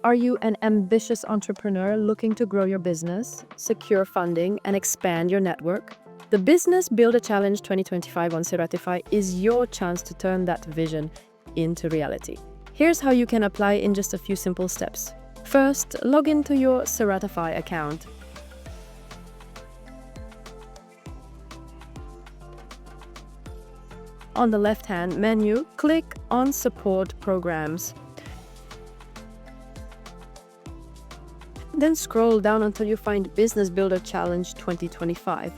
Are you an ambitious entrepreneur looking to grow your business, secure funding, and expand your network? The Business Builder Challenge 2025 on Siratify is your chance to turn that vision into reality. Here's how you can apply in just a few simple steps. First, log into your Siratify account. On the left-hand menu, click on Support Programs. Then scroll down until you find Business Builder Challenge 2025.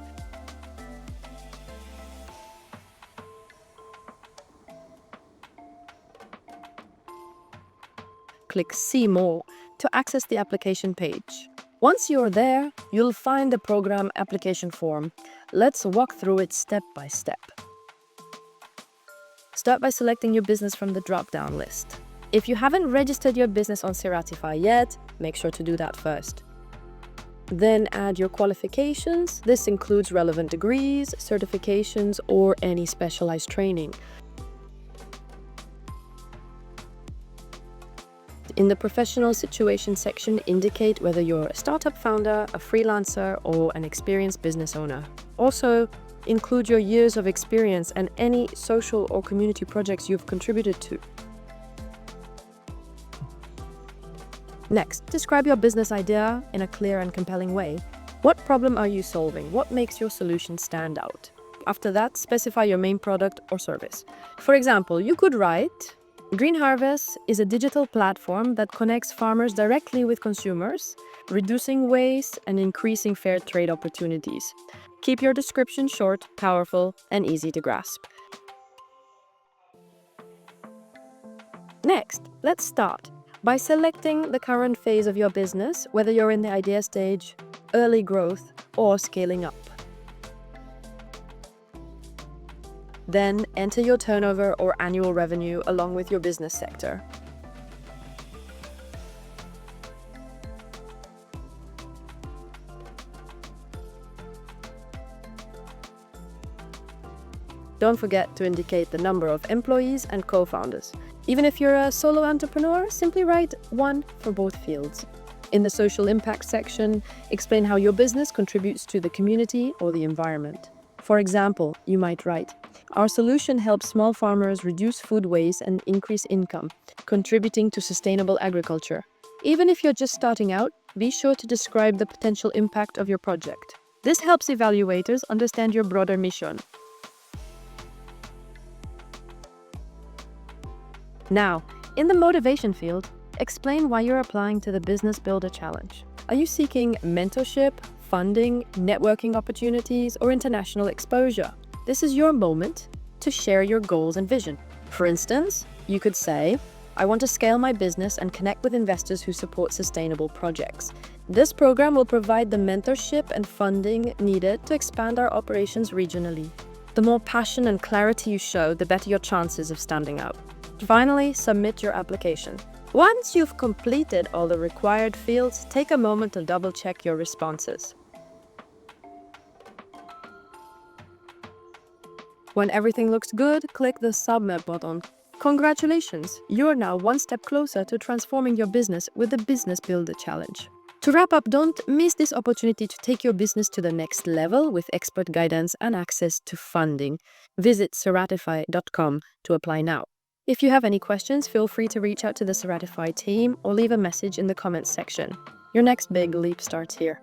Click See More to access the application page. Once you're there, you'll find the program application form. Let's walk through it step by step. Start by selecting your business from the drop-down list. If you haven't registered your business on Siratify yet, make sure to do that first. Then add your qualifications. This includes relevant degrees, certifications, or any specialized training. In the professional situation section, indicate whether you're a startup founder, a freelancer, or an experienced business owner. Also, include your years of experience and any social or community projects you've contributed to. Next, describe your business idea in a clear and compelling way. What problem are you solving? What makes your solution stand out? After that, specify your main product or service. For example, you could write, Green Harvest is a digital platform that connects farmers directly with consumers, reducing waste and increasing fair trade opportunities. Keep your description short, powerful, and easy to grasp. Next, let's start by selecting the current phase of your business, whether you're in the idea stage, early growth, or scaling up. Then enter your turnover or annual revenue along with your business sector. Don't forget to indicate the number of employees and co-founders. Even if you're a solo entrepreneur, simply write 1 for both fields. In the social impact section, explain how your business contributes to the community or the environment. For example, you might write, our solution helps small farmers reduce food waste and increase income, contributing to sustainable agriculture. Even if you're just starting out, be sure to describe the potential impact of your project. This helps evaluators understand your broader mission. Now, in the motivation field, explain why you're applying to the Business Builder Challenge. Are you seeking mentorship, funding, networking opportunities, or international exposure? This is your moment to share your goals and vision. For instance, you could say, I want to scale my business and connect with investors who support sustainable projects. This program will provide the mentorship and funding needed to expand our operations regionally. The more passion and clarity you show, the better your chances of standing out. Finally, submit your application. Once you've completed all the required fields, take a moment to double-check your responses. When everything looks good, click the Submit button. Congratulations! You're now one step closer to transforming your business with the Business Builder Challenge. To wrap up, don't miss this opportunity to take your business to the next level with expert guidance and access to funding. Visit Siratify.com to apply now. If you have any questions, feel free to reach out to the Siratify team or leave a message in the comments section. Your next big leap starts here.